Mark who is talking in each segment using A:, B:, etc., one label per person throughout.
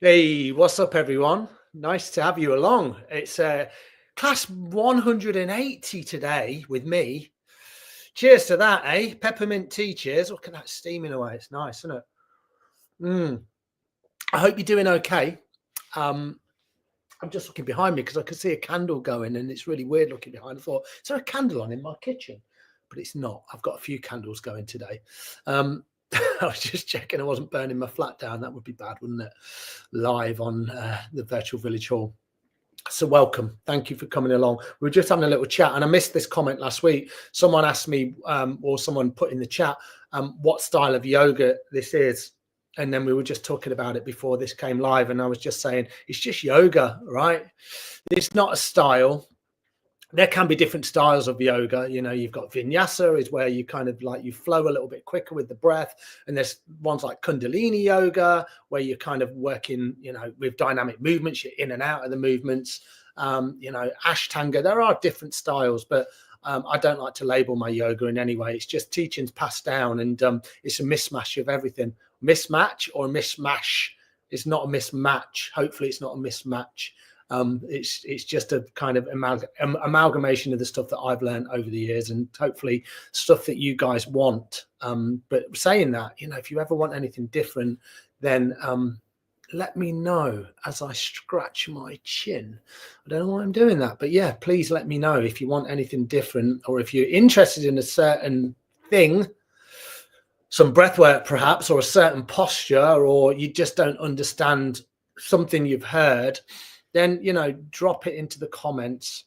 A: Hey, what's up, everyone? Nice to have you along. It's class 180 today with me. Cheers to that, eh? Peppermint tea, cheers. Look at that steaming away. It's nice, isn't it? I hope you're doing okay. I'm just looking behind me because I could see a candle going and it's really weird looking behind. I thought, is there a candle on in my kitchen? But it's not. I've got a few candles going today. I was just checking I wasn't burning my flat down. That would be bad, wouldn't it? Live on the virtual village hall. So welcome. Thank you for coming along. We were just having a little chat and I missed this comment last week. Someone asked me or someone put in the chat what style of yoga this is. And then we were just talking about it before this came live. And I was just saying, it's just yoga, right? It's not a style. There can be different styles of yoga. You know, you've got vinyasa is where you kind of like you flow a little bit quicker with the breath. And there's ones like Kundalini yoga where you're kind of working, you know, with dynamic movements, you're in and out of the movements. You know, Ashtanga, there are different styles, but I don't like to label my yoga in any way. It's just teachings passed down and it's a mismatch of everything. Mismatch or mismatch. It's not a mismatch. Hopefully it's not a mismatch. It's just a kind of amalgamation of the stuff that I've learned over the years and hopefully stuff that you guys want. But saying that, you know, if you ever want anything different, then let me know as I scratch my chin. I don't know why I'm doing that, but yeah, please let me know if you want anything different or if you're interested in a certain thing, some breath work perhaps, or a certain posture, or you just don't understand something you've heard, then, you know, drop it into the comments,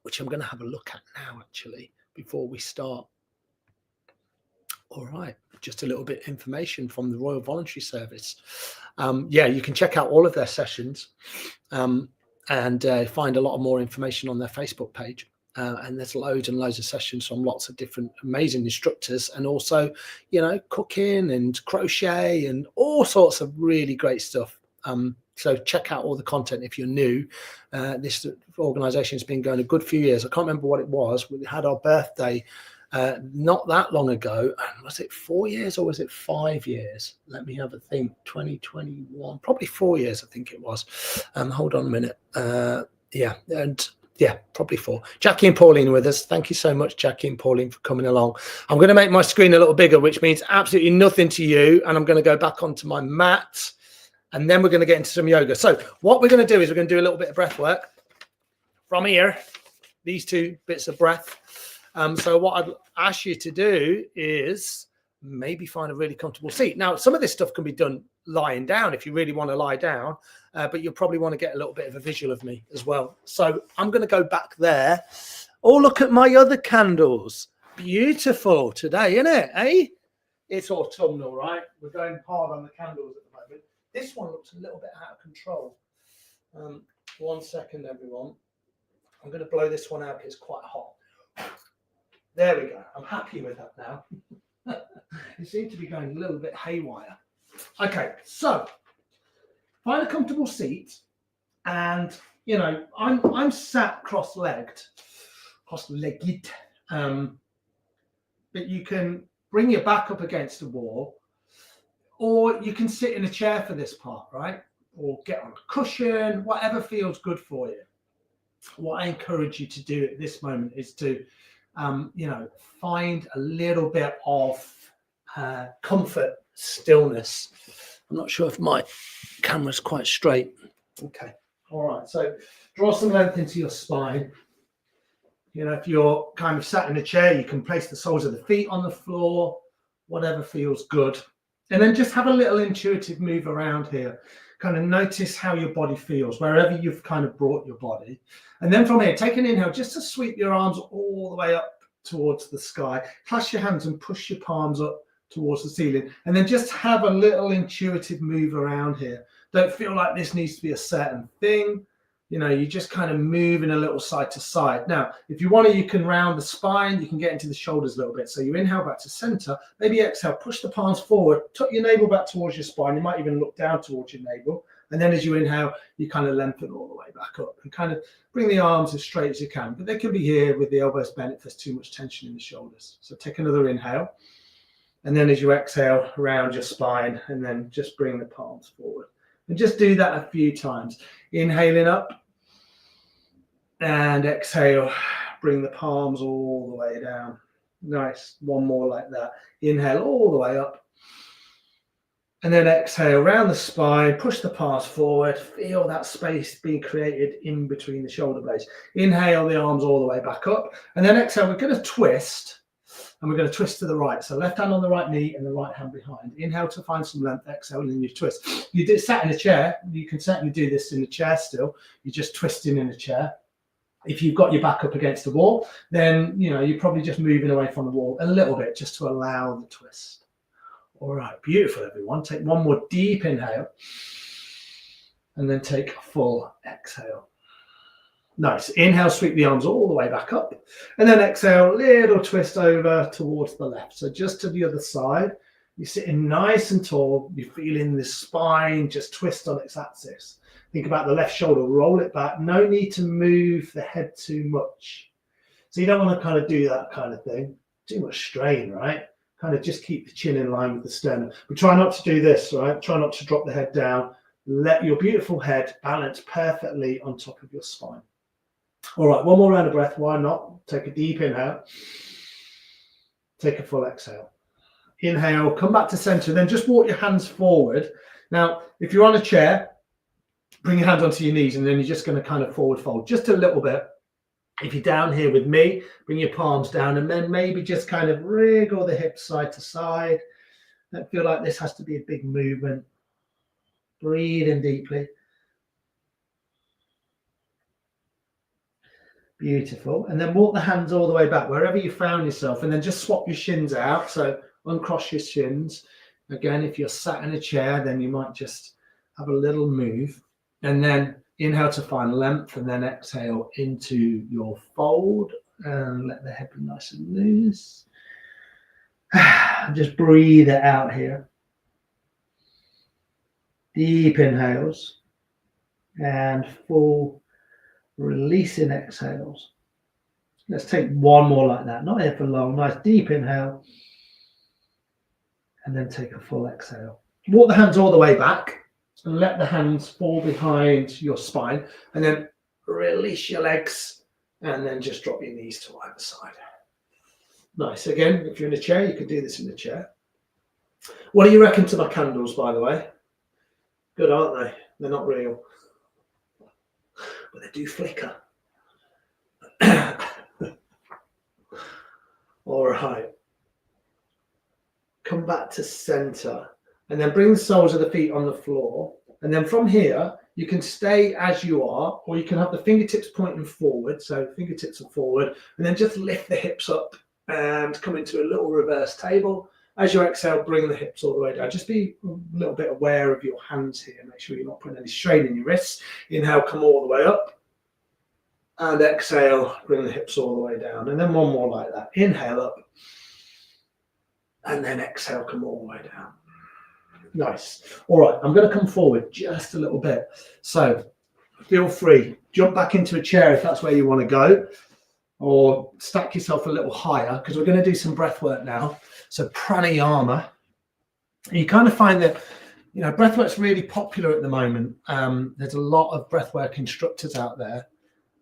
A: which I'm going to have a look at now, actually, before we start. All right, just a little bit of information from the Royal Voluntary Service. Yeah, you can check out all of their sessions and find a lot of more information on their Facebook page. And there's loads and loads of sessions from lots of different amazing instructors and also, you know, cooking and crochet and all sorts of really great stuff. So check out all the content if you're new. This organization has been going a good few years. I can't remember what it was. We had our birthday not that long ago. Was it 4 years or was it 5 years? Let me have a think. 2021, probably 4 years, I think it was. Hold on a minute. Yeah, probably 4. Jackie and Pauline with us. Thank you so much, Jackie and Pauline, for coming along. I'm going to make my screen a little bigger, which means absolutely nothing to you. And I'm going to go back onto my mat. And then we're going to get into some yoga. So what we're going to do is we're going to do a little bit of breath work from here. These 2 bits of breath. So what I'd ask you to do is maybe find a really comfortable seat. Now, some of this stuff can be done lying down if you really want to lie down, but you'll probably want to get a little bit of a visual of me as well. So I'm going to go back there. Oh, look at my other candles. Beautiful today, isn't it? Eh? It's autumnal, right? We're going hard on the candles at the moment. This one looks a little bit out of control. 1 second, everyone. I'm going to blow this one out. It's quite hot. There we go. I'm happy with that now. It seems to be going a little bit haywire. Okay, so find a comfortable seat, and you know I'm sat cross-legged, but you can bring your back up against the wall, or you can sit in a chair for this part, right? Or get on a cushion, whatever feels good for you. What I encourage you to do at this moment is to you know, find a little bit of comfort, stillness. I'm not sure if my camera's quite straight. Okay, all right. So draw some length into your spine. You know, if you're kind of sat in a chair, you can place the soles of the feet on the floor, whatever feels good. And then just have a little intuitive move around here. Kind of notice how your body feels, wherever you've kind of brought your body. And then from here, take an inhale just to sweep your arms all the way up towards the sky. Clasp your hands and push your palms up towards the ceiling. And then just have a little intuitive move around here. Don't feel like this needs to be a certain thing. You know, you just kind of moving a little side to side. Now, if you want to, you can round the spine. You can get into the shoulders a little bit. So you inhale back to center. Maybe exhale, push the palms forward. Tuck your navel back towards your spine. You might even look down towards your navel. And then as you inhale, you kind of lengthen all the way back up and kind of bring the arms as straight as you can. But they can be here with the elbows bent if there's too much tension in the shoulders. So take another inhale. And then as you exhale, round your spine and then just bring the palms forward. And just do that a few times. Inhaling up and exhale. Bring the palms all the way down. Nice. One more like that. Inhale all the way up. And then exhale around the spine, push the palms forward, feel that space being created in between the shoulder blades. Inhale the arms all the way back up. And then exhale, we're going to twist. And we're going to twist to the right. So left hand on the right knee and the right hand behind. Inhale to find some length, exhale, and then you twist. You did sat in a chair. You can certainly do this in the chair still. You're just twisting in a chair. If you've got your back up against the wall, then you're probably just moving away from the wall a little bit just to allow the twist. All right, beautiful, everyone. Take one more deep inhale and then take a full exhale. Nice. Inhale, sweep the arms all the way back up. And then exhale, little twist over towards the left. So just to the other side. You're sitting nice and tall. You're feeling the spine just twist on its axis. Think about the left shoulder. Roll it back. No need to move the head too much. So you don't want to kind of do that kind of thing. Too much strain, right? Kind of just keep the chin in line with the sternum. But try not to do this, right? Try not to drop the head down. Let your beautiful head balance perfectly on top of your spine. All right, one more round of breath. Why not? Take a deep inhale. Take a full exhale. Inhale, come back to center, then just walk your hands forward. Now, if you're on a chair, bring your hands onto your knees, and then you're just going to kind of forward fold just a little bit. If you're down here with me, bring your palms down, and then maybe just kind of wriggle the hips side to side. Don't feel like this has to be a big movement. Breathe in deeply. Beautiful. And then walk the hands all the way back, wherever you found yourself, and then just swap your shins out. So uncross your shins. Again, if you're sat in a chair, then you might just have a little move. And then inhale to find length, and then exhale into your fold. And let the head be nice and loose. Just breathe it out here. Deep inhales and full releasing exhales. Let's take one more like that. Not here for long. Nice deep inhale. And then take a full exhale. Walk the hands all the way back and let the hands fall behind your spine. And then release your legs and then just drop your knees to either side. Nice. Again, if you're in a chair, you could do this in a chair. What do you reckon to my candles, by the way? Good, aren't they? They're not real. But they do flicker. All right. Come back to center. And then bring the soles of the feet on the floor. And then from here, you can stay as you are, or you can have the fingertips pointing forward. So fingertips are forward. And then just lift the hips up and come into a little reverse table. As you exhale, bring the hips all the way down. Just be a little bit aware of your hands here. Make sure you're not putting any strain in your wrists. Inhale, come all the way up. And exhale, bring the hips all the way down. And then one more like that. Inhale up. And then exhale, come all the way down. Nice. All right, I'm going to come forward just a little bit. So feel free. Jump back into a chair if that's where you want to go. Or stack yourself a little higher, because we're going to do some breath work now. So pranayama. You kind of find that, breath work's really popular at the moment. There's a lot of breath work instructors out there.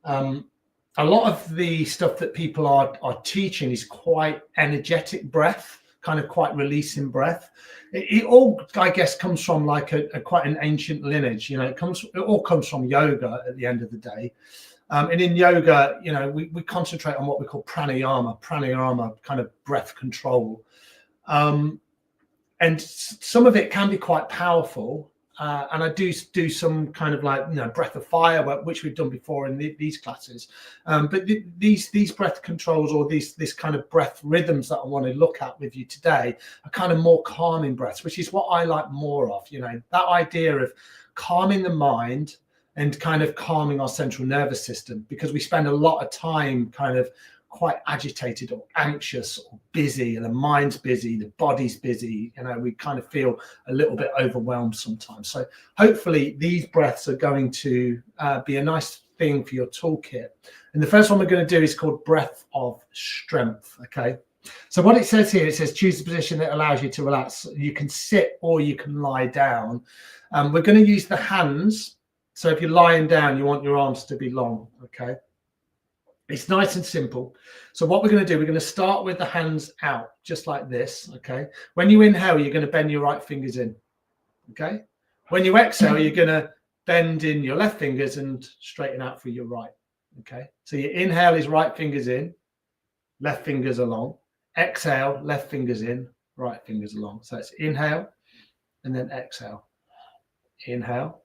A: A lot of the stuff that people are teaching is quite energetic breath, kind of quite releasing breath. It all, I guess, comes from like a quite an ancient lineage. It all comes from yoga at the end of the day. And in yoga, we concentrate on what we call pranayama kind of breath control. And some of it can be quite powerful. And I do some kind of like, breath of fire, which we've done before in these classes. But these breath controls, or this kind of breath rhythms that I want to look at with you today, are kind of more calming breaths, which is what I like more of. That idea of calming the mind and kind of calming our central nervous system, because we spend a lot of time kind of quite agitated or anxious or busy, and the mind's busy, the body's busy. We kind of feel a little bit overwhelmed sometimes. So hopefully these breaths are going to be a nice thing for your toolkit. And the first one we're going to do is called breath of strength. Okay. So what it says here, it says choose the position that allows you to relax. You can sit or you can lie down. We're going to use the hands. So if you're lying down, you want your arms to be long, okay? It's nice and simple. So what we're going to do, we're going to start with the hands out, just like this, okay? When you inhale, you're going to bend your right fingers in, okay? When you exhale, you're going to bend in your left fingers and straighten out through your right, okay? So your inhale is right fingers in, left fingers along. Exhale, left fingers in, right fingers along. So it's inhale and then exhale. Inhale,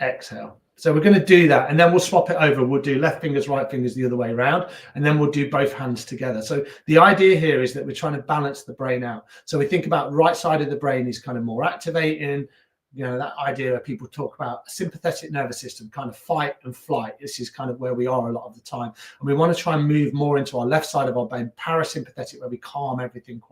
A: exhale. So we're going to do that, and then we'll swap it over. We'll do left fingers, right fingers the other way around, and then we'll do both hands together. So the idea here is that we're trying to balance the brain out. So we think about right side of the brain is kind of more activating, you know, that idea where people talk about sympathetic nervous system, kind of fight and flight. This is kind of where we are a lot of the time. And we want to try and move more into our left side of our brain, parasympathetic, where we calm everything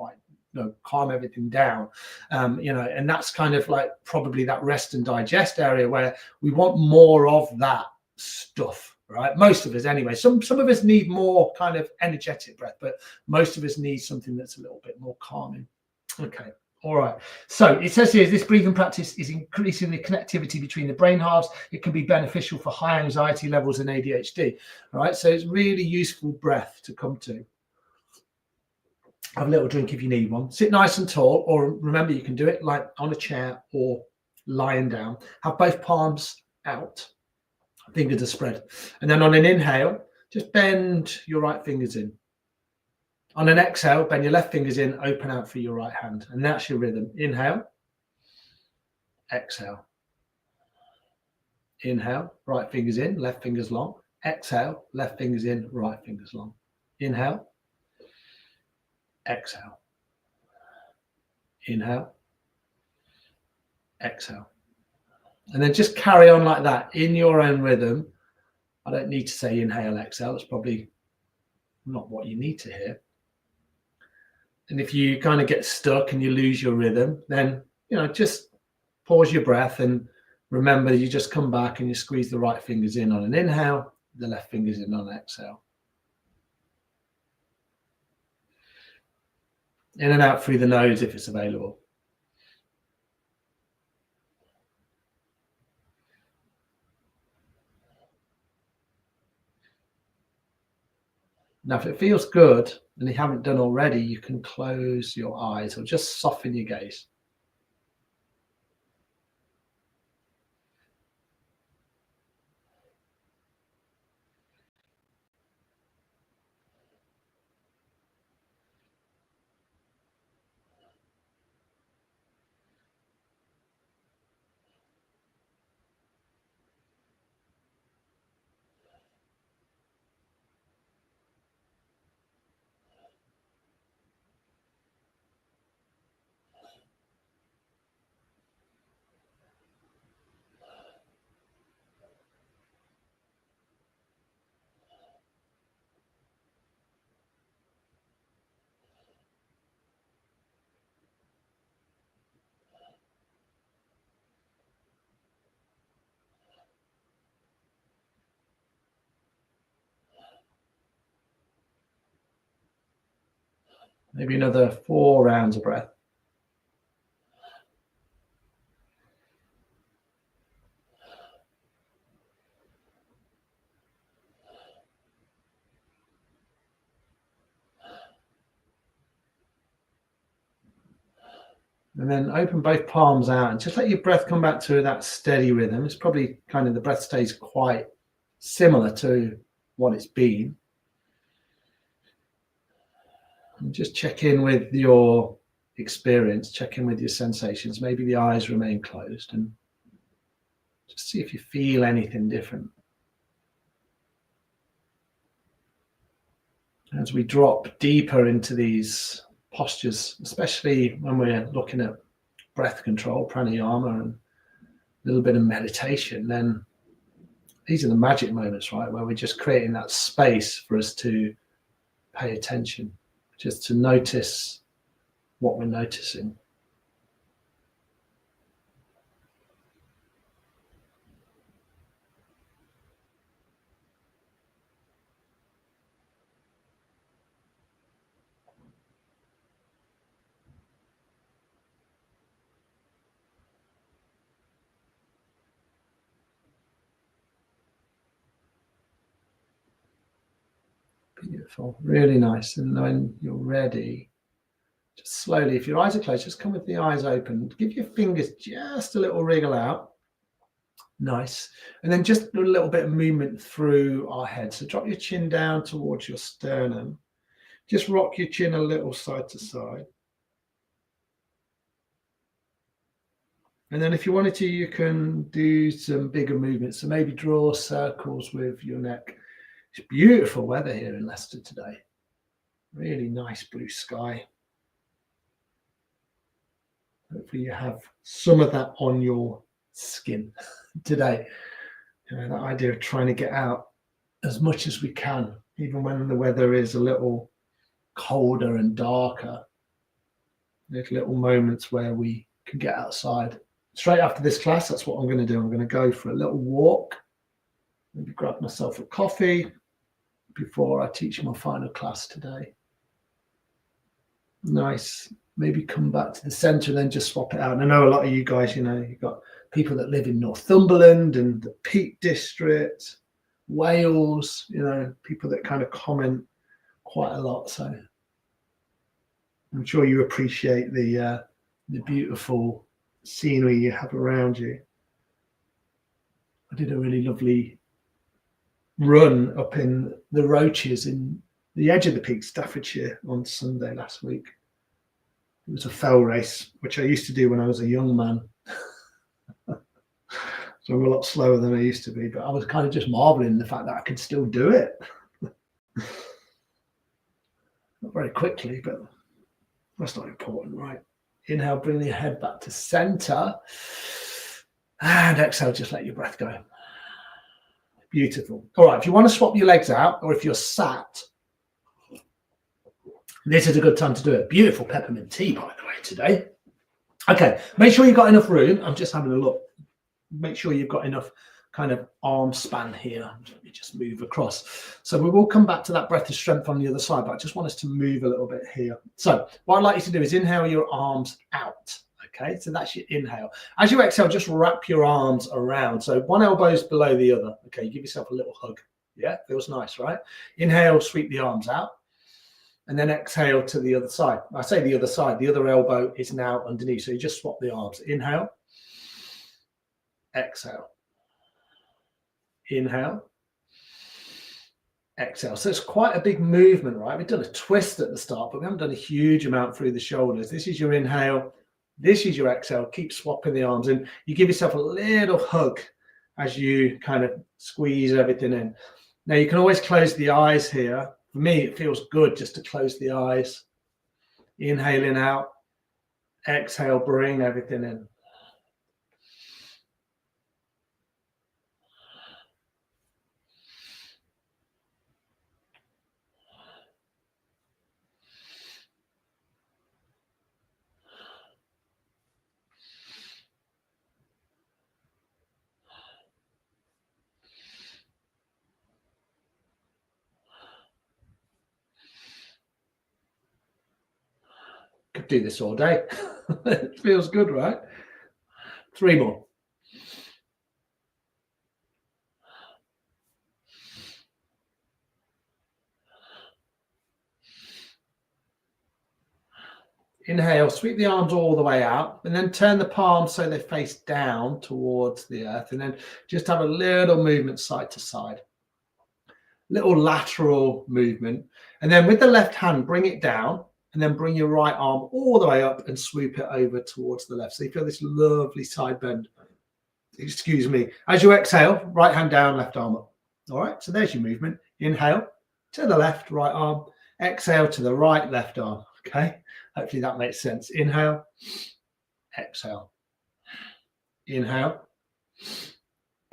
A: calm everything down, and that's kind of like probably that rest and digest area where we want more of that stuff, right? Most of us anyway. Some of us need more kind of energetic breath, but most of us need something that's a little bit more calming. Okay. All right. So it says here, this breathing practice is increasing the connectivity between the brain halves. It can be beneficial for high anxiety levels and ADHD. All right. So it's really useful breath to come to. Have a little drink if you need one. Sit nice and tall, or remember, you can do it like on a chair or lying down. Have both palms out, fingers are spread. And then on an inhale, just bend your right fingers in. On an exhale, bend your left fingers in, open out for your right hand. And that's your rhythm. Inhale, exhale. Inhale, right fingers in, left fingers long. Exhale, left fingers in, right fingers long. Inhale, exhale. Inhale, exhale. And then just carry on like that in your own rhythm. I don't need to say inhale, exhale. It's probably not what you need to hear. And if you kind of get stuck and you lose your rhythm, then, just pause your breath and remember you just come back and you squeeze the right fingers in on an inhale, the left fingers in on an exhale. In and out through the nose if it's available. Now, if it feels good and you haven't done already, you can close your eyes or just soften your gaze. Maybe another 4 rounds of breath. And then open both palms out and just let your breath come back to that steady rhythm. It's probably kind of the breath stays quite similar to what it's been. And just check in with your experience, check in with your sensations. Maybe the eyes remain closed and just see if you feel anything different. As we drop deeper into these postures, especially when we're looking at breath control, pranayama, and a little bit of meditation, then these are the magic moments, right? Where we're just creating that space for us to pay attention, just to notice what we're noticing. Beautiful, really nice. And when you're ready, just slowly, if your eyes are closed, just come with the eyes open. Give your fingers just a little wriggle out. Nice. And then just a little bit of movement through our head. So drop your chin down towards your sternum. Just rock your chin a little side to side. And then if you wanted to, you can do some bigger movements. So maybe draw circles with your neck. It's beautiful weather here in Leicester today. Really nice blue sky. Hopefully you have some of that on your skin today. You know, that idea of trying to get out as much as we can, even when the weather is a little colder and darker. There's little moments where we can get outside. Straight after this class, that's what I'm going to do. I'm going to go for a little walk, maybe grab myself a coffee before I teach my final class today. Nice. Maybe come back to the centre and then just swap it out. And I know a lot of you guys, you know, you've got people that live in Northumberland and the Peak District, Wales, you know, people that kind of comment quite a lot. So I'm sure you appreciate the beautiful scenery you have around you. I did a really lovely run up in the Roaches in the edge of the Peak, Staffordshire, on Sunday last week. It was a fell race, which I used to do when I was a young man. So I'm a lot slower than I used to be, but I was kind of just marveling the fact that I could still do it. Not very quickly, but that's not important, right? Inhale, bring your head back to center. And exhale, just let your breath go. Beautiful. All right, if you want to swap your legs out, or if you're sat, this is a good time to do it. Beautiful peppermint tea, by the way, today. Okay, make sure you've got enough room. I'm just having a look. Make sure you've got enough kind of arm span here. Let me just move across. So we will come back to that breath of strength on the other side, but I just want us to move a little bit here. So what I'd like you to do is inhale your arms out. Okay, so that's your inhale. As you exhale, just wrap your arms around. So one elbow is below the other. Okay, give yourself a little hug. Yeah, feels nice, right? Inhale, sweep the arms out. And then exhale to the other side. I say the other side, the other elbow is now underneath. So you just swap the arms. Inhale, exhale, inhale, exhale. So it's quite a big movement, right? We've done a twist at the start, but we haven't done a huge amount through the shoulders. This is your inhale. This is your exhale. Keep swapping the arms in. You give yourself a little hug as you kind of squeeze everything in. Now you can always close the eyes here. For me, it feels good just to close the eyes. Inhaling out. Exhale, bring everything in. Could do this all day. It feels good, right? 3 more. Inhale, sweep the arms all the way out, and then turn the palms so they face down towards the earth, and then just have a little movement side to side. Little lateral movement. And then with the left hand, bring it down, and then bring your right arm all the way up and swoop it over towards the left. So you feel this lovely side bend. Excuse me. As you exhale, right hand down, left arm up. All right, so there's your movement. Inhale to the left, right arm. Exhale to the right, left arm. Okay, hopefully that makes sense. Inhale, exhale. Inhale,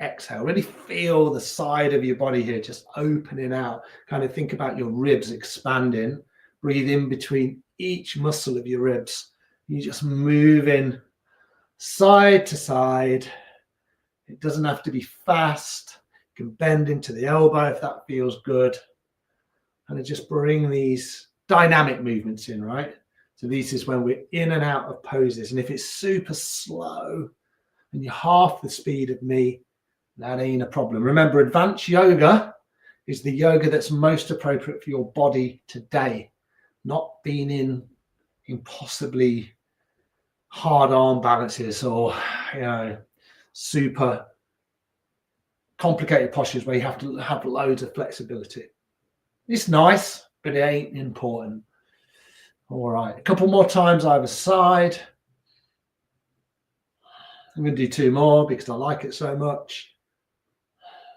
A: exhale. Really feel the side of your body here just opening out. Kind of think about your ribs expanding. Breathe in between each muscle of your ribs. You just move in side to side. It doesn't have to be fast. You can bend into the elbow if that feels good. And just bring these dynamic movements in, right? So this is when we're in and out of poses. And if it's super slow and you're half the speed of me, that ain't a problem. Remember, advanced yoga is the yoga that's most appropriate for your body today, not being in impossibly hard arm balances or, you know, super complicated postures where you have to have loads of flexibility. It's nice, but it ain't important. All right, a couple more times either side. I'm going to do 2 more because I like it so much.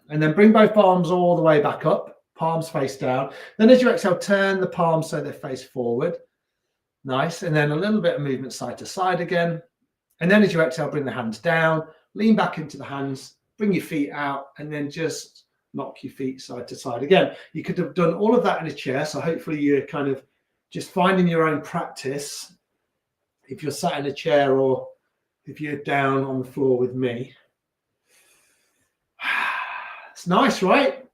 A: And then bring both arms all the way back up, palms face down. Then as you exhale, turn the palms so they face forward. Nice. And then a little bit of movement side to side again. And then as you exhale, bring the hands down, lean back into the hands, bring your feet out, and then just knock your feet side to side again. You could have done all of that in a chair. So hopefully you're kind of just finding your own practice if you're sat in a chair or if you're down on the floor with me. It's nice, right?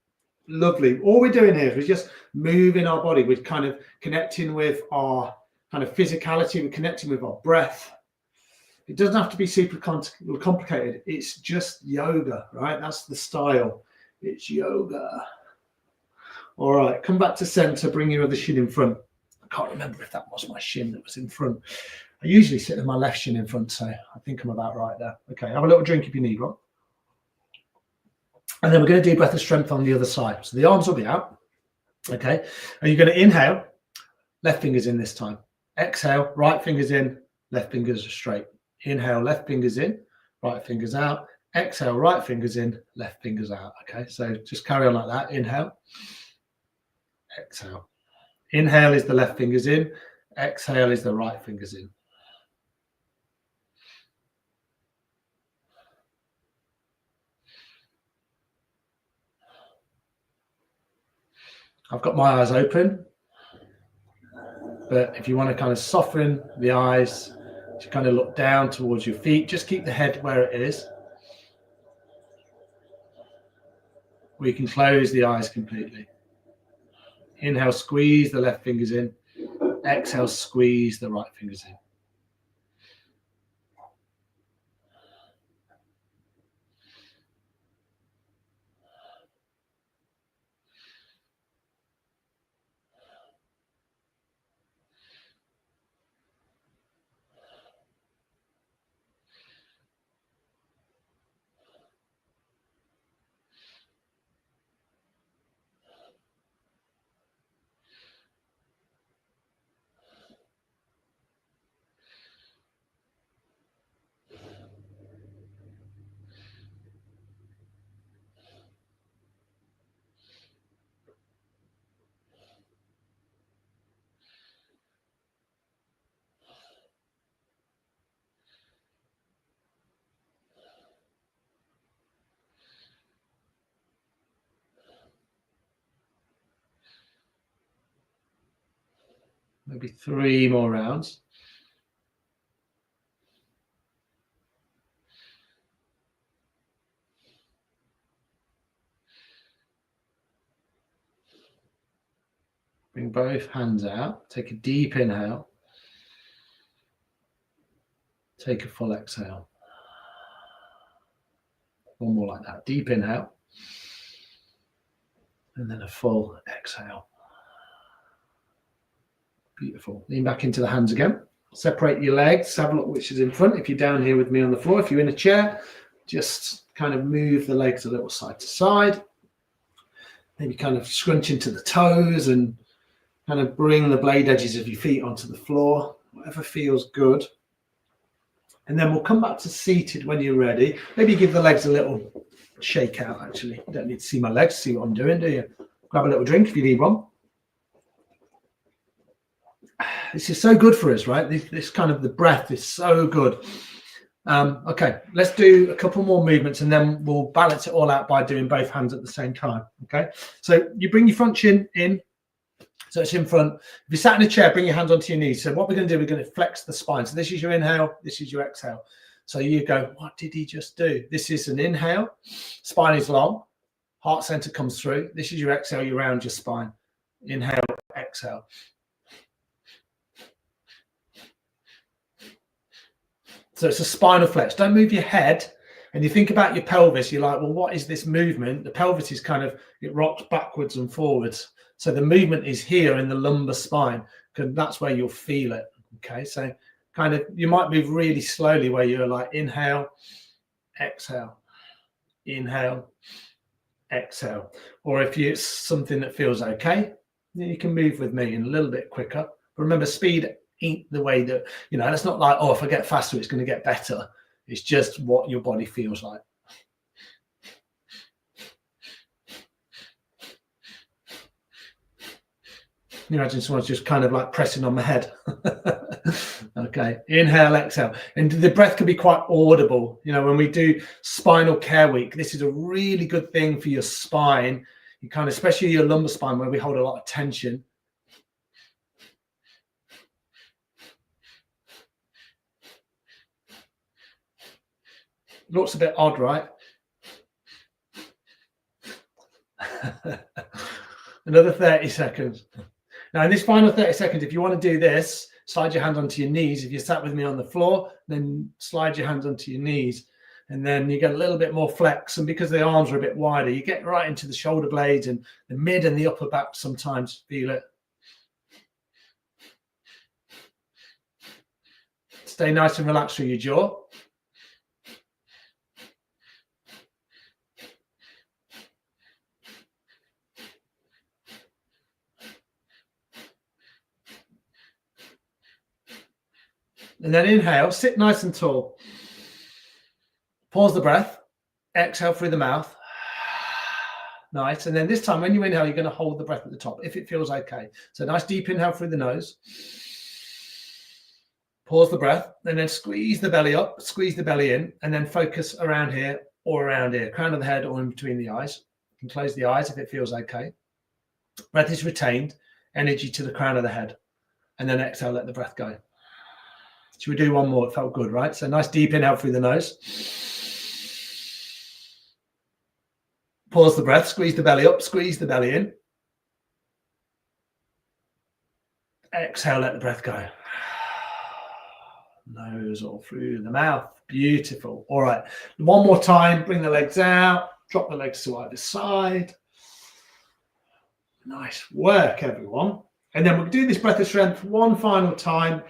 A: Lovely. All we're doing here is we're just moving our body. We're kind of connecting with our kind of physicality. We're connecting with our breath. It doesn't have to be super complicated. It's just yoga, right? That's the style. It's yoga. All right, come back to center. Bring your other shin in front. I can't remember if that was my shin that was in front. I usually sit with my left shin in front, so I think I'm about right there. Okay, have a little drink if you need one. And then we're going to do breath of strength on the other side. So the arms will be out. Okay. And you're going to inhale, left fingers in this time. Exhale, right fingers in, left fingers straight. Inhale, left fingers in, right fingers out. Exhale, right fingers in, left fingers out. Okay. So just carry on like that. Inhale, exhale. Inhale is the left fingers in. Exhale is the right fingers in. I've got my eyes open, but if you want to kind of soften the eyes, to kind of look down towards your feet, just keep the head where it is. We can close the eyes completely. Inhale, squeeze the left fingers in. Exhale, squeeze the right fingers in. Maybe 3 more rounds. Bring both hands out. Take a deep inhale. Take a full exhale. One more like that. Deep inhale. And then a full exhale. Beautiful. Lean back into the hands again. Separate your legs. Have a look which is in front. If you're down here with me on the floor, if you're in a chair, just kind of move the legs a little side to side. Maybe kind of scrunch into the toes and kind of bring the blade edges of your feet onto the floor, whatever feels good. And then we'll come back to seated when you're ready. Maybe give the legs a little shake out, actually. You don't need to see my legs, see what I'm doing, do you? Grab a little drink if you need one. This is so good for us, right? This kind of the breath is so good. Okay, let's do a couple more movements and then we'll balance it all out by doing both hands at the same time. Okay, so you bring your front shin in. So it's in front. If you're sat in a chair, bring your hands onto your knees. So what we're going to do, we're going to flex the spine. So this is your inhale, this is your exhale. So you go, what did he just do? This is an inhale, spine is long, heart center comes through. This is your exhale, you round your spine. Inhale, exhale. So it's a spinal flex. Don't move your head And you think about your pelvis, you're like, well, what is this movement? The pelvis is kind of, it rocks backwards and forwards. So the movement is here in the lumbar spine, because that's where you'll feel it. Okay, so kind of, you might move really slowly where you're like, inhale, exhale, inhale, exhale. Or if it's something that feels okay, then you can move with me and a little bit quicker. But remember, speed ain't the way that, you know, it's not like, oh, if I get faster, it's going to get better. It's just what your body feels like. You imagine someone's just kind of like pressing on my head. Okay, inhale, exhale. And the breath can be quite audible. You know, when we do spinal care week, this is a really good thing for your spine. You kind of, especially your lumbar spine, where we hold a lot of tension. Looks a bit odd, right? Another 30 seconds. Now, in this final 30 seconds, if you want to do this, slide your hand onto your knees. If you sat with me on the floor, then slide your hands onto your knees. And then you get a little bit more flex. And because the arms are a bit wider, you get right into the shoulder blades and the mid and the upper back sometimes. Feel it. Stay nice and relaxed through your jaw. And then inhale, sit nice and tall. Pause the breath. Exhale through the mouth. Nice. And then this time, when you inhale, you're going to hold the breath at the top, if it feels okay. So nice deep inhale through the nose. Pause the breath. And then squeeze the belly up, squeeze the belly in, and then focus around here or around here, crown of the head or in between the eyes. You can close the eyes if it feels okay. Breath is retained, energy to the crown of the head. And then exhale, let the breath go. Should we do one more? It felt good, right? So nice deep inhale through the nose. Pause the breath, squeeze the belly up, squeeze the belly in. Exhale, let the breath go. Nose all through the mouth. Beautiful. All right. One more time. Bring the legs out. Drop the legs to either side. Nice work, everyone. And then we'll do this breath of strength one final time.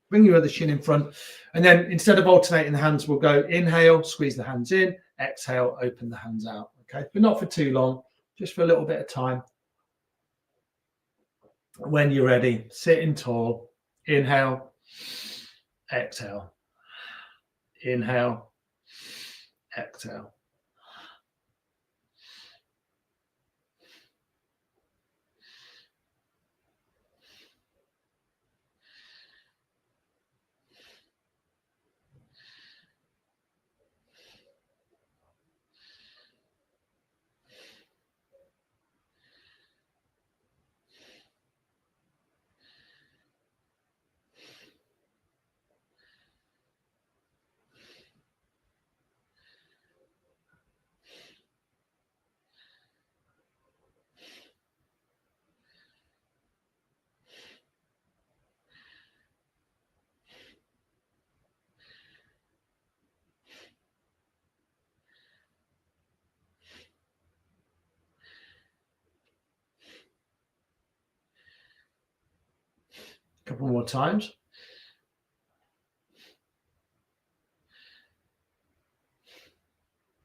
A: Bring your other shin in front. And then instead of alternating the hands, we'll go inhale, squeeze the hands in, exhale, open the hands out. Okay, but not for too long, just for a little bit of time. When you're ready, sitting tall, inhale, exhale, inhale, exhale. Couple more times.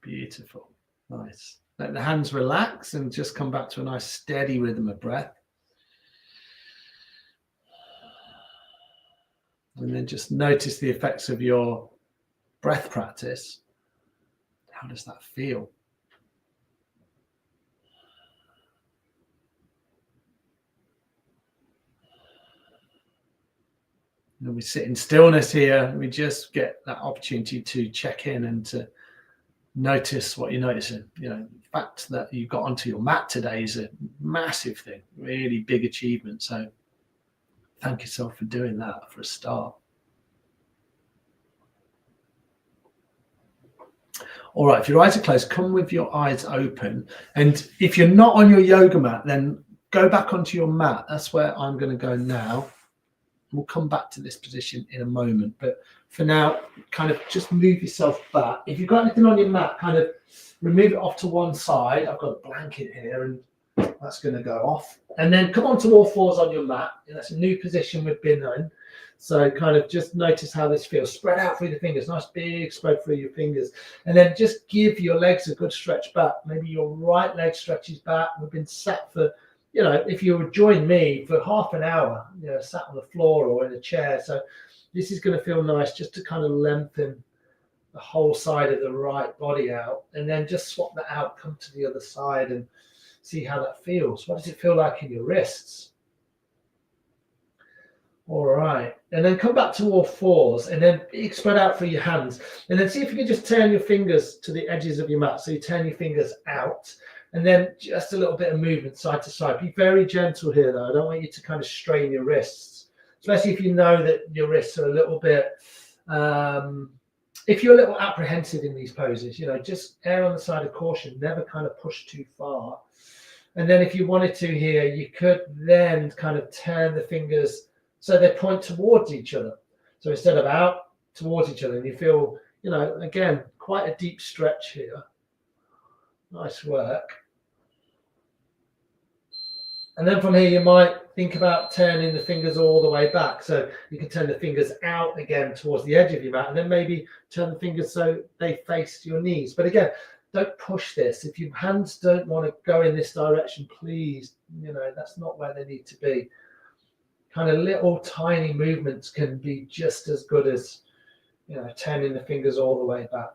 A: Beautiful. Nice. Let the hands relax and just come back to a nice steady rhythm of breath. And then just notice the effects of your breath practice. How does that feel? And we sit in stillness here. We just get that opportunity to check in and to notice what you're noticing. You know, the fact that you got onto your mat today is a massive thing, really big achievement. So thank yourself for doing that for a start. All right, if your eyes are closed, come with your eyes open. And if you're not on your yoga mat, then go back onto your mat. That's where I'm going to go now. We'll come back to this position in a moment, but for now, kind of just move yourself back. If you've got anything on your mat, kind of remove it off to one side. I've got a blanket here and that's going to go off. And then come on to all fours on your mat. And that's a new position we've been in. So kind of just notice how this feels. Spread out through the fingers, nice big spread through your fingers. And then just give your legs a good stretch back. Maybe your right leg stretches back. We've been sat for, if you would join me for half an hour, sat on the floor or in a chair. So this is going to feel nice just to kind of lengthen the whole side of the right body out. And then just swap that out, come to the other side and see how that feels. What does it feel like in your wrists? All right. And then come back to all fours and then spread out through your hands. And then see if you can just turn your fingers to the edges of your mat. So you turn your fingers out and then just a little bit of movement side to side. Be very gentle here though. I don't want you to kind of strain your wrists, especially if you know that your wrists are a little bit, if you're a little apprehensive in these poses, just err on the side of caution, never kind of push too far. And then if you wanted to here, you could then kind of turn the fingers so they point towards each other. So instead of out, towards each other. And you feel, again, quite a deep stretch here. Nice work. And then from here, you might think about turning the fingers all the way back. So you can turn the fingers out again towards the edge of your mat, and then maybe turn the fingers so they face your knees. But again, don't push this. If your hands don't want to go in this direction, please, that's not where they need to be. Kind of little tiny movements can be just as good as, turning the fingers all the way back.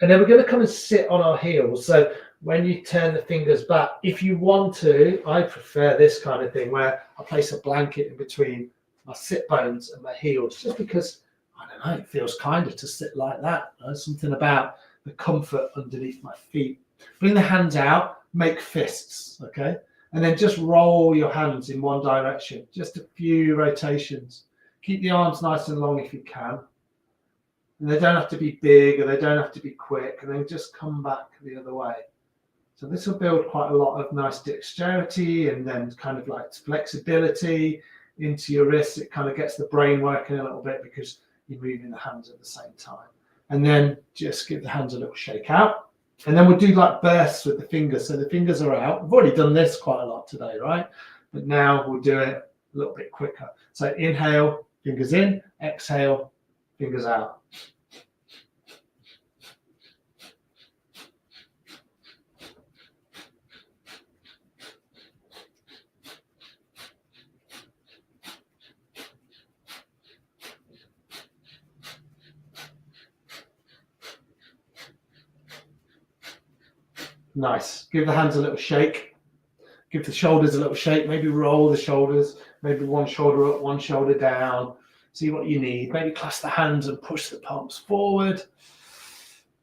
A: And then we're going to come and sit on our heels. So when you turn the fingers back, if you want to, I prefer this kind of thing where I place a blanket in between my sit bones and my heels, just because, I don't know, it feels kinder to sit like that. There's something about the comfort underneath my feet. Bring the hands out, make fists, okay? And then just roll your hands in one direction, just a few rotations. Keep the arms nice and long if you can. And they don't have to be big or they don't have to be quick, and then just come back the other way. So this will build quite a lot of nice dexterity and then kind of like flexibility into your wrists. It kind of gets the brain working a little bit because you're moving the hands at the same time. And then just give the hands a little shake out. And then we'll do like bursts with the fingers. So the fingers are out. We've already done this quite a lot today, right? But now we'll do it a little bit quicker. So inhale, fingers in, exhale, fingers out. Nice. Give the hands a little shake. Give the shoulders a little shake. Maybe roll the shoulders. Maybe one shoulder up, one shoulder down. See what you need. Maybe clasp the hands and push the palms forward.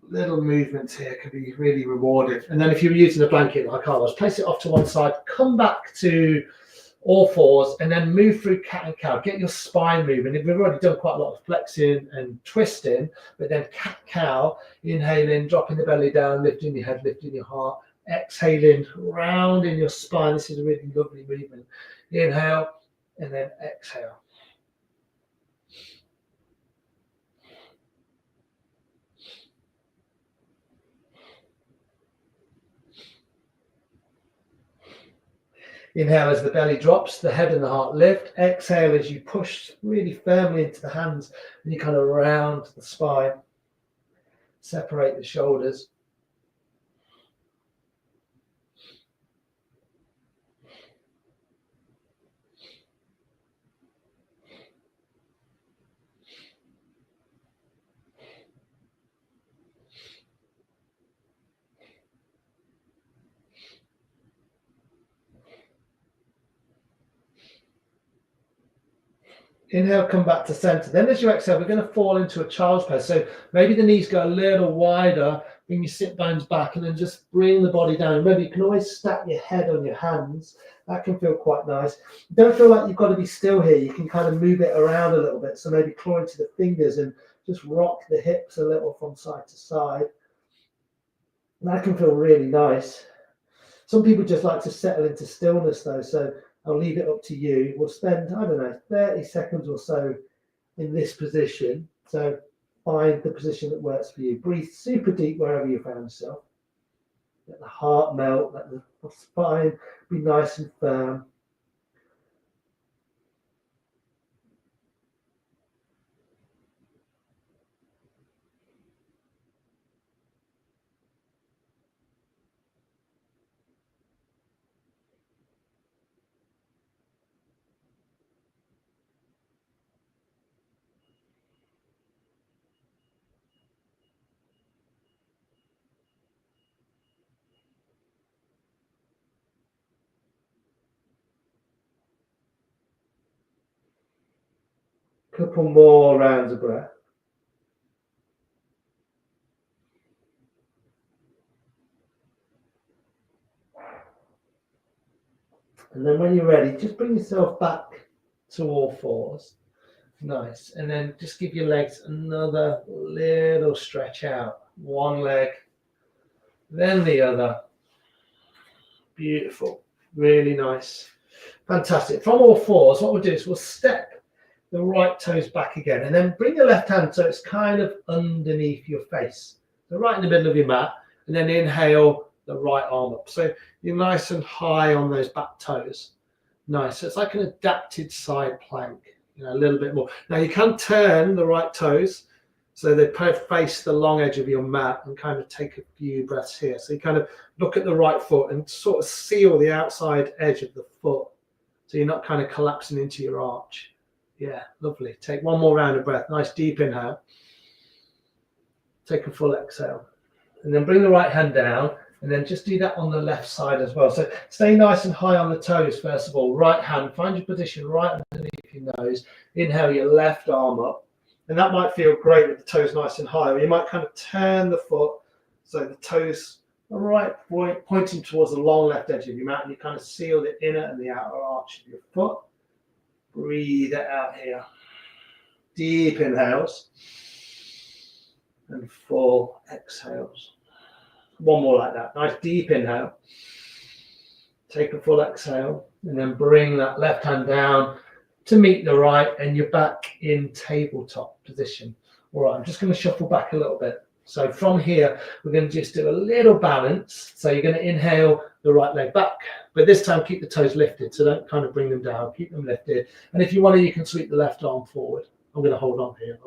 A: Little movements here can be really rewarding. And then if you're using a blanket like I was, place it off to one side. Come back to all fours and then move through cat and cow. Get your spine moving. We've already done quite a lot of flexing and twisting, but then cat cow, inhaling, dropping the belly down, lifting your head, lifting your heart, exhaling, rounding your spine. This is a really lovely movement. Inhale and then exhale. Inhale as the belly drops, the head and the heart lift. Exhale as you push really firmly into the hands and you kind of round the spine. Separate the shoulders. Inhale, come back to center. Then as you exhale, we're going to fall into a child's pose. So maybe the knees go a little wider, bring your sit bones back, and then just bring the body down. Remember, you can always stack your head on your hands. That can feel quite nice. Don't feel like you've got to be still here. You can kind of move it around a little bit. So maybe claw into the fingers and just rock the hips a little from side to side. And that can feel really nice. Some people just like to settle into stillness though. So I'll leave it up to you. We'll spend, I don't know, 30 seconds or so in this position. So find the position that works for you. Breathe super deep wherever you found yourself. Let the heart melt, let the spine be nice and firm. Couple more rounds of breath. And then when you're ready, just bring yourself back to all fours. Nice. And then just give your legs another little stretch out. One leg, then the other. Beautiful. Really nice. Fantastic. From all fours, what we'll do is we'll step the right toes back again, and then bring your left hand so it's kind of underneath your face. So right in the middle of your mat, and then inhale the right arm up. So you're nice and high on those back toes. Nice. So it's like an adapted side plank, a little bit more. Now you can turn the right toes so they face the long edge of your mat and kind of take a few breaths here. So you kind of look at the right foot and sort of seal the outside edge of the foot. So you're not kind of collapsing into your arch. Yeah, lovely. Take one more round of breath. Nice deep inhale. Take a full exhale. And then bring the right hand down, and then just do that on the left side as well. So stay nice and high on the toes, first of all. Right hand, find your position right underneath your nose. Inhale your left arm up. And that might feel great with the toes nice and high. Or you might kind of turn the foot so the toes are right pointing towards the long left edge of your mat, and you kind of seal the inner and the outer arch of your foot. Breathe it out here. Deep inhales and full exhales. One more like that. Nice deep inhale. Take a full exhale, and then bring that left hand down to meet the right, and you're back in tabletop position. All right, I'm just going to shuffle back a little bit. So from here, we're going to just do a little balance. So you're going to inhale the right leg back, but this time keep the toes lifted. So don't kind of bring them down, keep them lifted. And if you want to, you can sweep the left arm forward. I'm going to hold on here.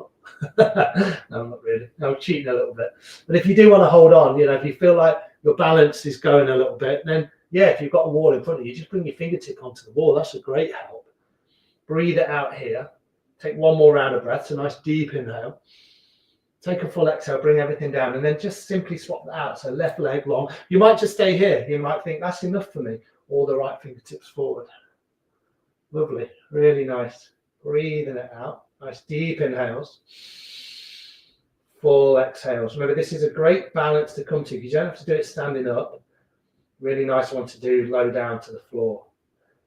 A: No, not really. I'm cheating a little bit. But if you do want to hold on, if you feel like your balance is going a little bit, then yeah, if you've got a wall in front of you, just bring your fingertip onto the wall. That's a great help. Breathe it out here. Take one more round of breath. So nice deep inhale. Take a full exhale, bring everything down, and then just simply swap that out. So left leg long. You might just stay here. You might think that's enough for me. Or the right fingertips forward. Lovely. Really nice. Breathing it out. Nice deep inhales. Full exhales. Remember, this is a great balance to come to. You don't have to do it standing up. Really nice one to do low down to the floor.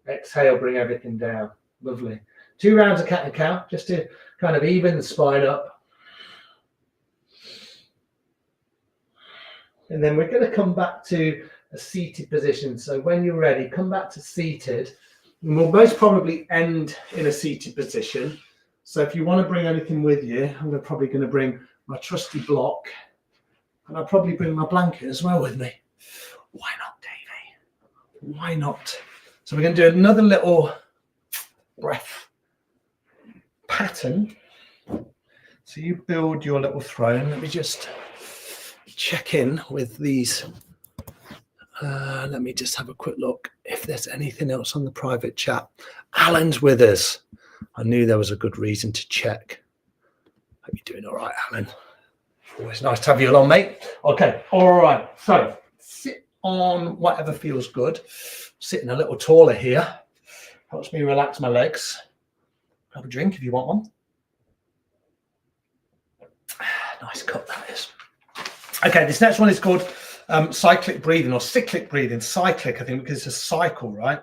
A: Exhale, bring everything down. Lovely. 2 rounds of cat and cow, just to kind of even the spine up. And then we're going to come back to a seated position. So when you're ready, come back to seated. And we'll most probably end in a seated position. So if you want to bring anything with you, I'm probably going to bring my trusty block. And I'll probably bring my blanket as well with me. Why not, Davey? Why not? So we're going to do another little breath pattern. So you build your little throne. Let me just check in with these. Let me just have a quick look if there's anything else on the private chat. Alan's with us. I knew there was a good reason to check. Hope you're doing all right, Alan. Always nice to have you along, mate. Okay, all right. So sit on whatever feels good. Sitting a little taller here. Helps me relax my legs. Have a drink if you want one. Nice cup that is. Okay, this next one is called cyclic breathing or cyclic breathing. Cyclic, I think, because it's a cycle, right?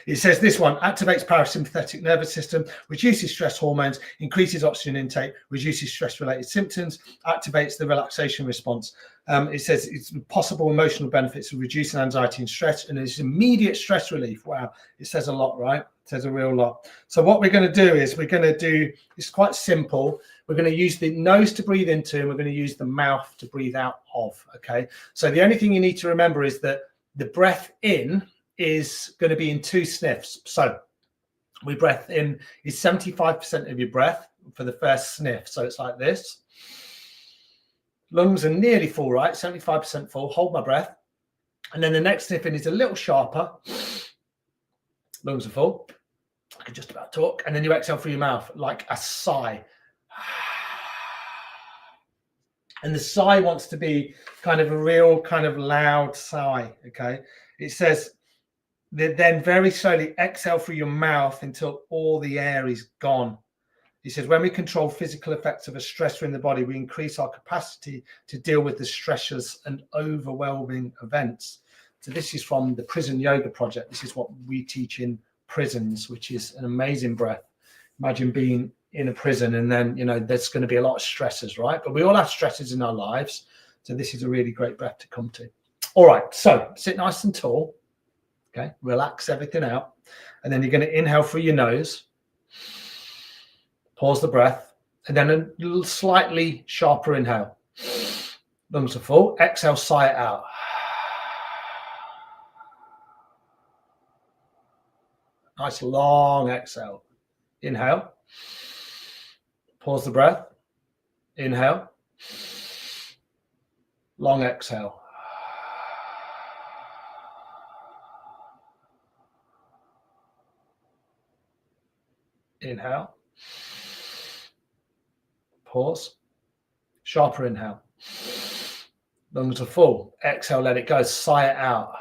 A: It says this one activates parasympathetic nervous system, reduces stress hormones, increases oxygen intake, reduces stress-related symptoms, activates the relaxation response. It says it's possible emotional benefits of reducing anxiety and stress, and it's immediate stress relief. Wow, it says a lot, right? It says a real lot. So what we're going to do is it's quite simple. We're going to use the nose to breathe into, and we're going to use the mouth to breathe out of, okay? So the only thing you need to remember is that the breath in is going to be in 2 sniffs. So we breath in is 75% of your breath for the first sniff. So it's like this. Lungs are nearly full, right? 75% full. Hold my breath. And then the next sniff in is a little sharper. Lungs are full. I can just about talk. And then you exhale through your mouth like a sigh. And the sigh wants to be kind of a real kind of loud sigh, okay? It says, then very slowly exhale through your mouth until all the air is gone. He says, when we control physical effects of a stressor in the body, we increase our capacity to deal with the stressors and overwhelming events. So this is from the Prison Yoga Project. This is what we teach in prisons, which is an amazing breath. Imagine being in a prison and then, there's going to be a lot of stresses, right? But we all have stresses in our lives. So this is a really great breath to come to. All right, so sit nice and tall. Okay, relax everything out. And then you're going to inhale through your nose. Pause the breath. And then a little slightly sharper inhale. Lungs are full. Exhale, sigh it out. Nice long exhale. Inhale. Pause the breath. Inhale. Long exhale. Inhale. Pause. Sharper inhale. Lungs are full. Exhale, let it go. Sigh it out.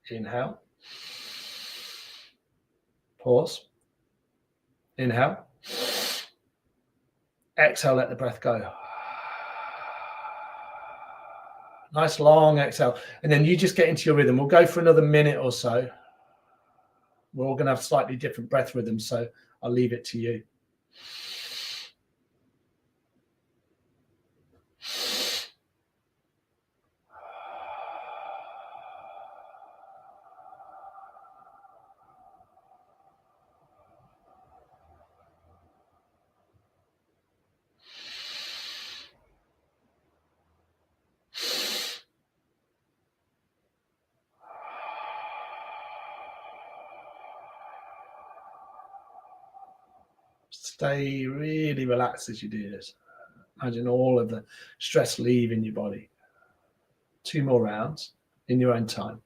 A: Inhale. Pause. Inhale. Exhale, let the breath go. Nice long exhale. And then you just get into your rhythm. We'll go for another minute or so. We're all going to have slightly different breath rhythms, so I'll leave it to you. Stay really relaxed as you do this. Imagine all of the stress leaving your body. 2 more rounds in your own time.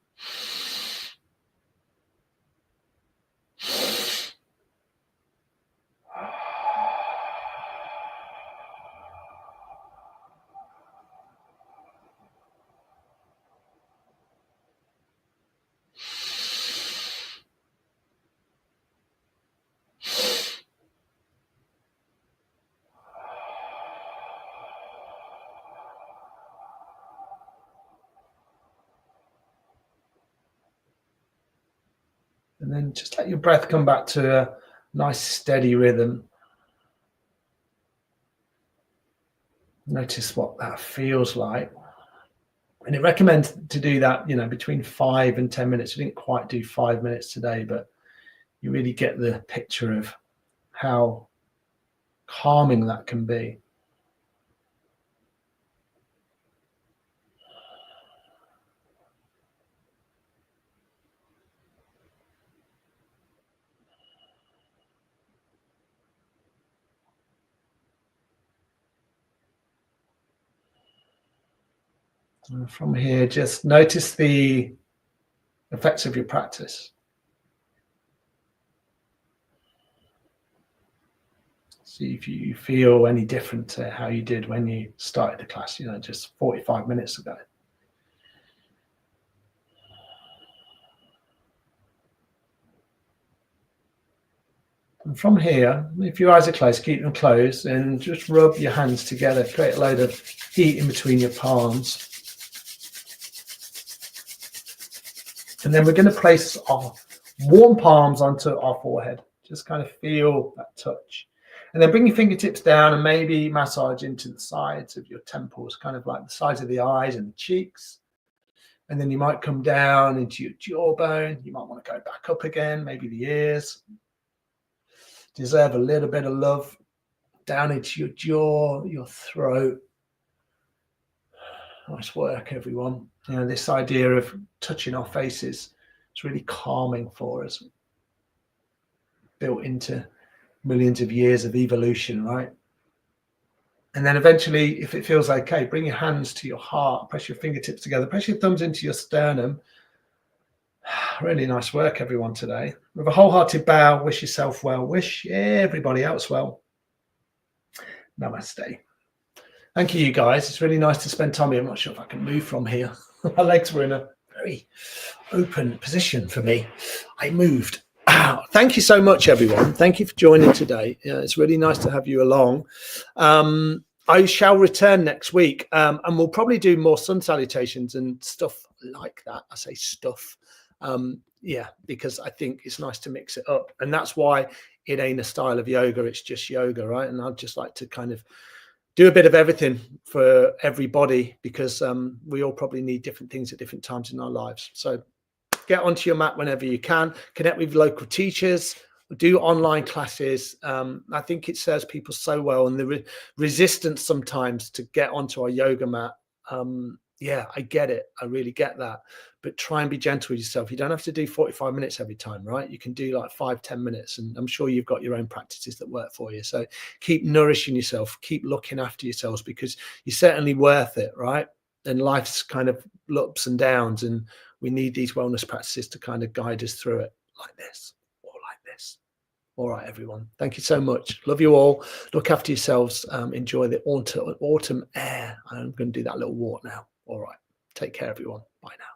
A: And then just let your breath come back to a nice steady rhythm. Notice what that feels like. And it recommends to do that, between 5 and 10 minutes. We didn't quite do 5 minutes today, but you really get the picture of how calming that can be. And from here, just notice the effects of your practice. See if you feel any different to how you did when you started the class, just 45 minutes ago. And from here, if your eyes are closed, keep them closed and just rub your hands together, create a load of heat in between your palms. And then we're going to place our warm palms onto our forehead. Just kind of feel that touch. And then bring your fingertips down and maybe massage into the sides of your temples, kind of like the sides of the eyes and the cheeks. And then you might come down into your jawbone. You might want to go back up again, maybe the ears. Deserve a little bit of love down into your jaw, your throat. Nice work, everyone. You know, this idea of touching our faces is really calming for us. Built into millions of years of evolution, right? And then eventually, if it feels okay, bring your hands to your heart, press your fingertips together, press your thumbs into your sternum. Really nice work, everyone, today. With a wholehearted bow, wish yourself well, wish everybody else well. Namaste. Thank you, guys. It's really nice to spend time here. I'm not sure if I can move from here. My legs were in a very open position for me. I moved. Thank you so much, everyone. Thank you for joining today. It's really nice to have you along. I shall return next week, and we'll probably do more sun salutations and stuff like that. I say stuff. Yeah, because I think it's nice to mix it up. And that's why it ain't a style of yoga. It's just yoga, right? And I'd just like to kind of do a bit of everything for everybody, because we all probably need different things at different times in our lives. So get onto your mat whenever you can. Connect with local teachers. Do online classes. I think it serves people so well, and the resistance sometimes to get onto our yoga mat. Yeah, I get it. I really get that. But try and be gentle with yourself. You don't have to do 45 minutes every time, right? You can do like 5-10 minutes. And I'm sure you've got your own practices that work for you. So keep nourishing yourself. Keep looking after yourselves, because you're certainly worth it, right? And life's kind of ups and downs. And we need these wellness practices to kind of guide us through it, like this or like this. All right, everyone. Thank you so much. Love you all. Look after yourselves. Enjoy the autumn air. I'm going to do that little walk now. All right. Take care, everyone. Bye now.